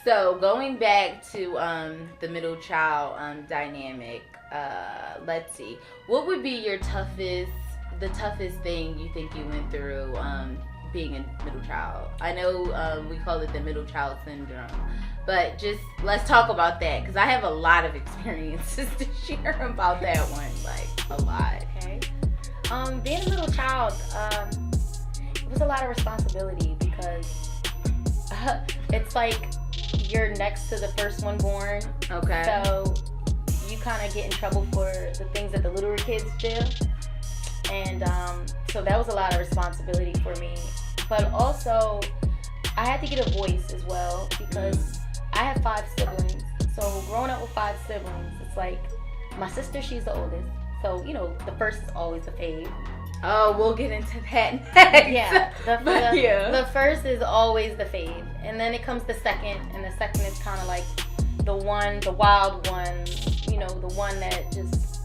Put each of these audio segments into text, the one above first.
So going back to the middle child dynamic, let's see. What would be the toughest thing you think you went through being a middle child? I know we call it the middle child syndrome, but just let's talk about that because I have a lot of experiences to share about that one, like a lot. Okay. Being a middle child, it was a lot of responsibility because it's like you're next to the first one born. Okay. So you kind of get in trouble for the things that the littler kids do. And so that was a lot of responsibility for me. But also, I had to get a voice as well because I have 5 siblings. So growing up with 5 siblings, it's like my sister, she's the oldest. So, the first is always the fave. Oh, we'll get into that next. Yeah, the first is always the fave. And then it comes the second, and the second is kind of like the wild one, the one that just,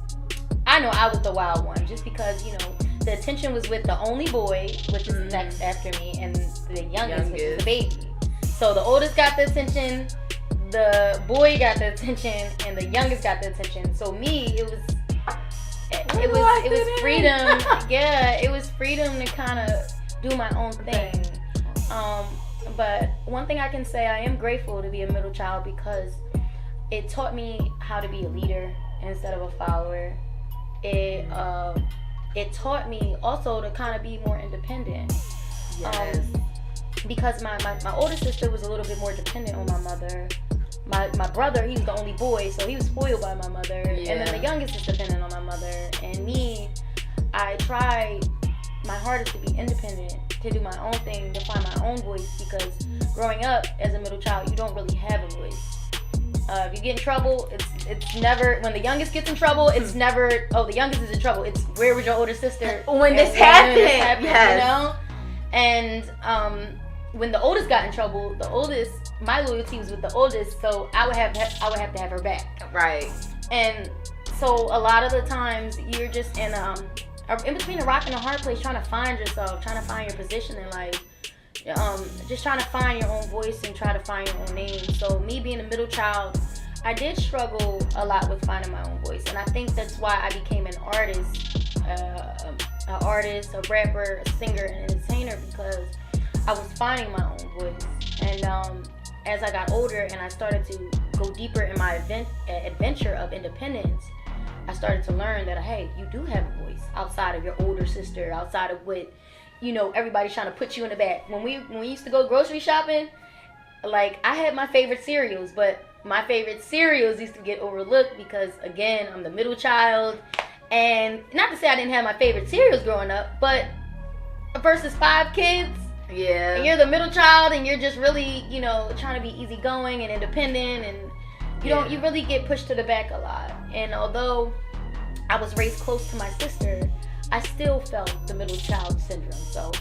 I know I was the wild one just because, the attention was with the only boy, which is next after me, and the youngest, which is the baby. So the oldest got the attention, the boy got the attention, and the youngest got the attention. So me, it was freedom. Yeah, it was freedom to kind of do my own thing. But one thing I can say, I am grateful to be a middle child because it taught me how to be a leader instead of a follower. It taught me also to kind of be more independent. Yes. Because my older sister was a little bit more dependent on my mother. My brother, he was the only boy, so he was spoiled by my mother. Yeah. And then the youngest is dependent on my mother. And me, I tried my hardest to be independent, to do my own thing, to find my own voice, because growing up as a middle child, you don't really have a voice. If you get in trouble, it's never, when the youngest gets in trouble, it's never, oh, the youngest is in trouble. It's, where was your older sister when this happened? Yes. And when the oldest got in trouble, my loyalty was with the oldest, so I would have to have her back. Right. And so a lot of the times you're just in between a rock and a hard place, trying to find yourself, trying to find your position in life, just trying to find your own voice and try to find your own name. So me being a middle child, I did struggle a lot with finding my own voice, and I think that's why I became an artist, a rapper, a singer, and an entertainer, because I was finding my own voice. And as I got older and I started to go deeper in my adventure of independence, I started to learn that, hey, you do have a voice outside of your older sister, outside of what, everybody's trying to put you in the back. When we used to go grocery shopping, like, I had my favorite cereals, but my favorite cereals used to get overlooked because, again, I'm the middle child. And not to say I didn't have my favorite cereals growing up, but versus 5 kids, yeah, and you're the middle child, and you're just really, trying to be easygoing and independent, and you really get pushed to the back a lot. And although I was raised close to my sister, I still felt the middle child syndrome. So,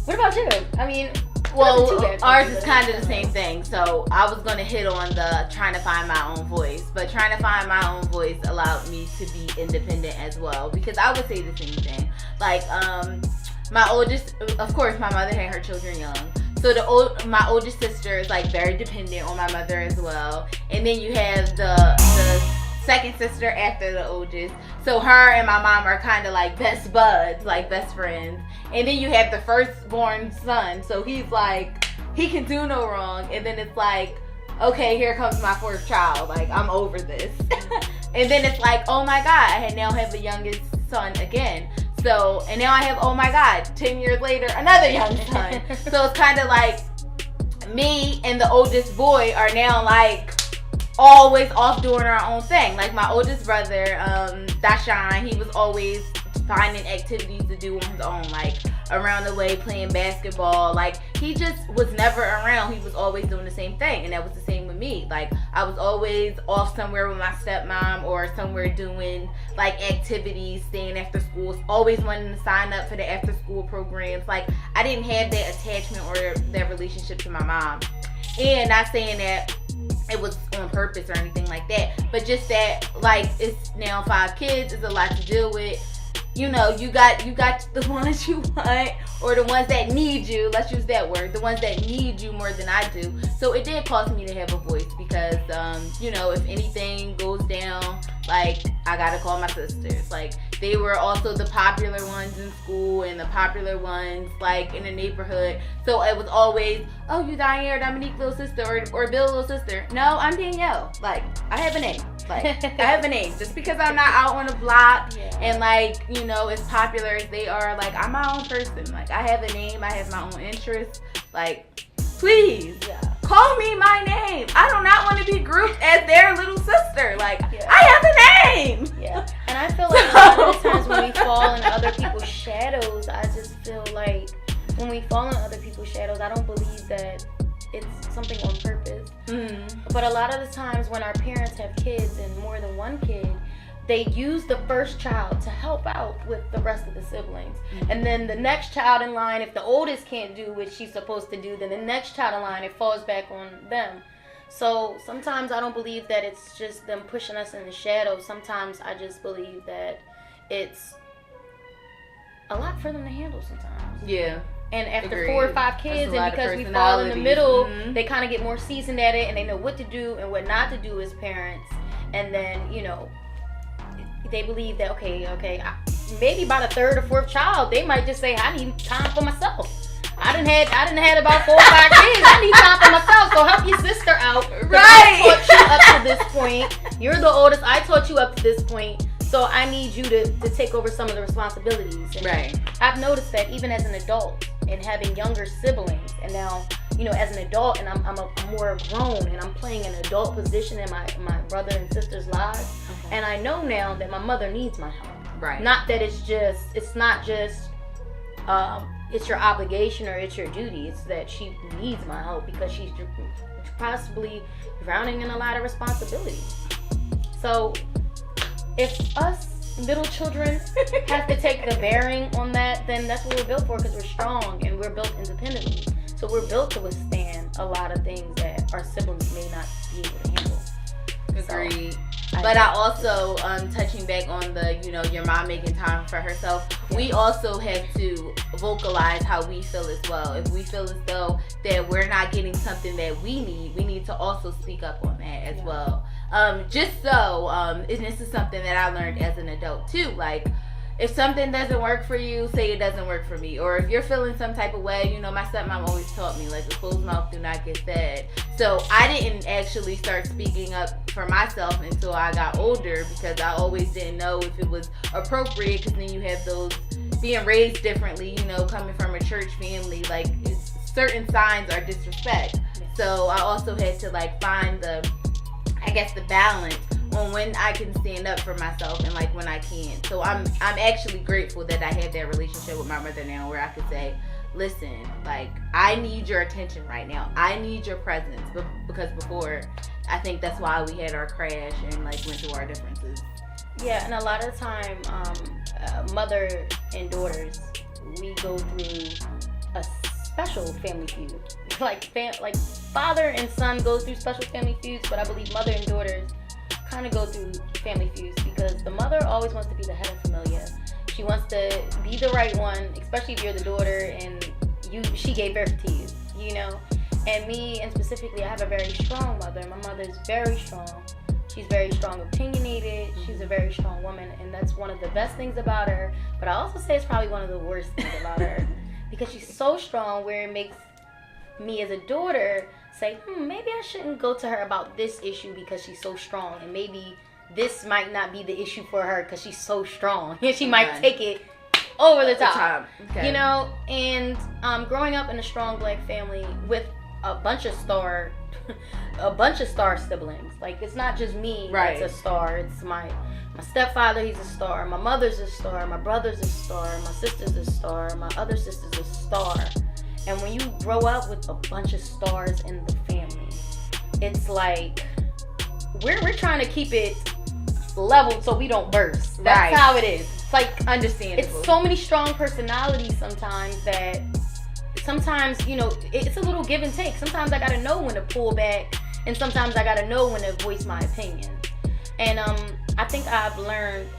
what about you? I mean, well, ours is kind of the same thing. So I was going to hit on the trying to find my own voice, but trying to find my own voice allowed me to be independent as well, because I would say the same thing. Like, my oldest, of course, my mother had her children young. So my oldest sister is like very dependent on my mother as well. And then you have the second sister after the oldest. So her and my mom are kind of like best buds, like best friends. And then you have the firstborn son. So he's like, he can do no wrong. And then it's like, okay, here comes my fourth child. Like, I'm over this. And then it's like, oh my God, I now have the youngest son again. So, and now I have, oh my God, 10 years later, another young son. So it's kind of like me and the oldest boy are now like always off doing our own thing. Like my oldest brother, Dashawn, he was always finding activities to do on his own, like around the way playing basketball. Like he just was never around. He was always doing the same thing, and that was the same with me. Like I was always off somewhere with my stepmom or somewhere doing like activities, staying after school, always wanting to sign up for the after school programs. Like I didn't have that attachment or that relationship to my mom. And not saying that it was on purpose or anything like that, but just that like it's now 5 kids, it's a lot to deal with. you know, you got the ones you want, or the ones that need you. Let's use that word. The ones that need you more than I do. So it did cause me to have a voice because, you know, if anything goes down, like, I gotta call my sisters. Like, they were also the popular ones in school and the popular ones, like, in the neighborhood. So it was always, oh, you Diane or Dominique little sister, or Bill little sister. No, I'm Danielle. Like, I have a name. Like, I have a name. Just because I'm not out on the block and, like, you know, as popular as they are, like, I'm my own person. Like, I have a name. I have my own interests. Like, please, call me my name. I do not want to be grouped as their little sister. Like, I have a name. Yeah. And I feel like a lot of the times when we fall in other people's shadows, I just feel like when we fall in other people's shadows, I don't believe that it's something on purpose. But a lot of the times when our parents have kids and more than one kid, they use the first child to help out with the rest of the siblings. And then the next child in line, if the oldest can't do what she's supposed to do, then the next child in line, it falls back on them. So sometimes I don't believe that it's just them pushing us in the shadows. Sometimes I just believe that it's a lot for them to handle sometimes. Yeah. And after 4 or 5 kids, and because we fall in the middle, they kind of get more seasoned at it, and they know what to do and what not to do as parents. And then, you know, they believe that, okay, maybe by the 3rd or 4th child, they might just say, I need time for myself. I done had about 4 or 5 kids. I need time for myself. So help your sister out. Right. I taught you up to this point. You're the oldest. I taught you up to this point. So I need you to take over some of the responsibilities. And right. I've noticed that even as an adult and having younger siblings, and now, you know, as an adult, and I'm more grown, and I'm playing an adult position in my brother and sister's lives. And I know now that my mother needs my help. Right. Not that it's not just it's your obligation or it's your duty. It's that she needs my help because she's possibly drowning in a lot of responsibility. So if us little children have to take the bearing on that, then that's what we're built for, because we're strong and we're built independently. So we're built to withstand a lot of things that our siblings may not be able to handle. Agreed. But I also, touching back on the, you know, your mom making time for herself, we also have to vocalize how we feel as well. If we feel as though that we're not getting something that we need to also speak up on that as well. Just so, and this is something that I learned as an adult too, like, if something doesn't work for you, say it doesn't work for me. Or if you're feeling some type of way, you know, my stepmom always taught me, like, a closed mouth do not get fed. So I didn't actually start speaking up for myself until I got older, because I always didn't know if it was appropriate, because then you have those being raised differently, you know, coming from a church family, like, certain signs are disrespect. So I also had to, like, find the balance on when I can stand up for myself and, like, when I can't. So I'm actually grateful that I had that relationship with my mother now, where I could say, listen, like, I need your attention right now. I need your presence. Because before, I think that's why we had our crash and, like, went through our differences. Yeah, and a lot of the time, mother and daughters, we go through a special family feud. Like father and son go through special family feuds, but I believe mother and daughters kind of go through family feuds, because the mother always wants to be the head of familia. She wants to be the right one, especially if you're the daughter and she gave birth to you, you know. And me, and specifically, I have a very strong mother. My mother is very strong. She's very strong, opinionated. She's a very strong woman, and that's one of the best things about her. But I also say it's probably one of the worst things about her, because she's so strong, where it makes me as a daughter say, maybe I shouldn't go to her about this issue because she's so strong, and maybe this might not be the issue for her because she's so strong, and she might take it over the top. Okay. You know. And growing up in a strong black family with a bunch of star siblings, like, it's not just me that's a star. It's my stepfather, he's a star, my mother's a star, my brother's a star, my sister's a star, my other sister's a star. And when you grow up with a bunch of stars in the family, it's like we're trying to keep it leveled so we don't burst. That's how it is. It's like, understandable. It's so many strong personalities sometimes that sometimes, you know, it's a little give and take. Sometimes I gotta know when to pull back, and sometimes I gotta know when to voice my opinion. And I think I've learned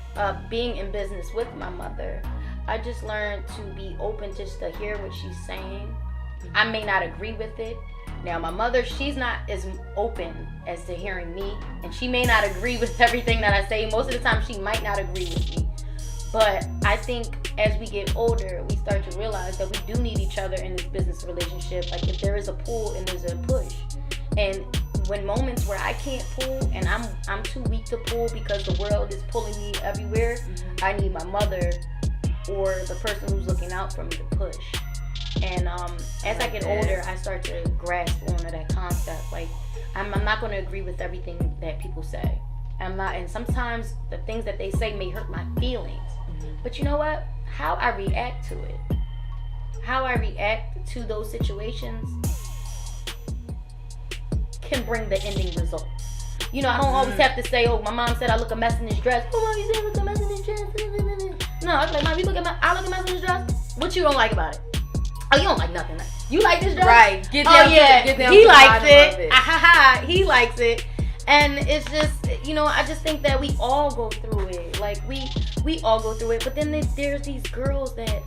being in business with my mother, I just learned to be open just to hear what she's saying. I may not agree with it. Now, my mother, she's not as open as to hearing me, and she may not agree with everything that I say. Most of the time, she might not agree with me. But I think as we get older, we start to realize that we do need each other in this business relationship. Like, if there is a pull and there's a push. And when moments where I can't pull and I'm too weak to pull because the world is pulling me everywhere, I need my mother or the person who's looking out for me to push. And as I get older, I start to grasp onto that concept. Like, I'm not going to agree with everything that people say. I'm not, and sometimes the things that they say may hurt my feelings. But you know what? How I react to it, how I react to those situations can bring the ending result. You know, I don't always have to say, oh, my mom said I look a mess in this dress. Oh, Mom, you said I look a mess in this dress. No, I was like, Mom, I look a mess in this dress. What you don't like about it? Oh, you don't like nothing. You like this dress? Right. Get down he likes it. He likes it. And it's just, you know, I just think that we all go through it. Like, we all go through it. But then there's these girls that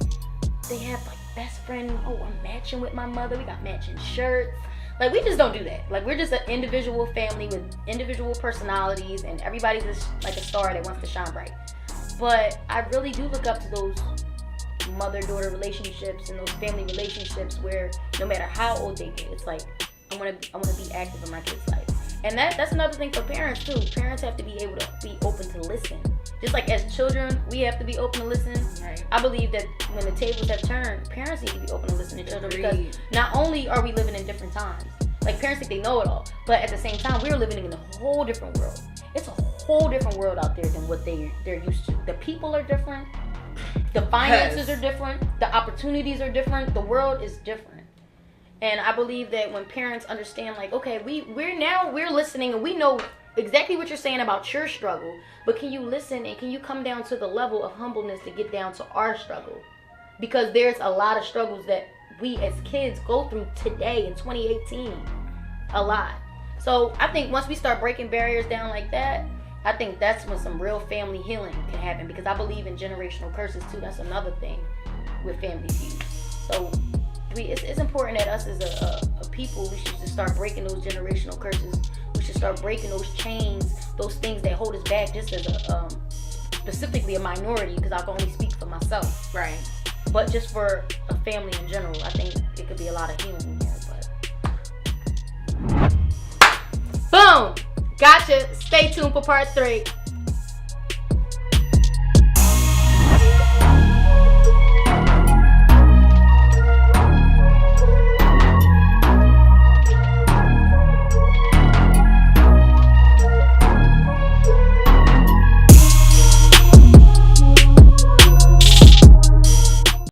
they have, like, best friend. Oh, I'm matching with my mother. We got matching shirts. Like, we just don't do that. Like, we're just an individual family with individual personalities. And everybody's just like a star that wants to shine bright. But I really do look up to those mother-daughter relationships and those family relationships where no matter how old they get, it's like, I want to be active in my kid's life. And that's another thing for parents too. Parents have to be able to be open to listen. Just like as children, we have to be open to listen. Right. I believe that when the tables have turned, parents need to be open to listen to children because not only are we living in different times, like parents think they know it all, but at the same time, we're living in a whole different world. It's a whole different world out there than what they're used to. The people are different. The finances are different. The opportunities are different. The world is different. And I believe that when parents understand, like, okay, we're listening and we know exactly what you're saying about your struggle, but can you listen and can you come down to the level of humbleness to get down to our struggle? Because there's a lot of struggles that we as kids go through today in 2018. A lot. So I think once we start breaking barriers down like that, I think that's when some real family healing can happen, because I believe in generational curses too. That's another thing with Family Feud. So it's important that us as a people, we should just start breaking those generational curses. We should start breaking those chains, those things that hold us back, just as specifically a minority, because I can only speak for myself. Right. But just for a family in general, I think it could be a lot of healing here. But boom! Gotcha. Stay tuned for part 3.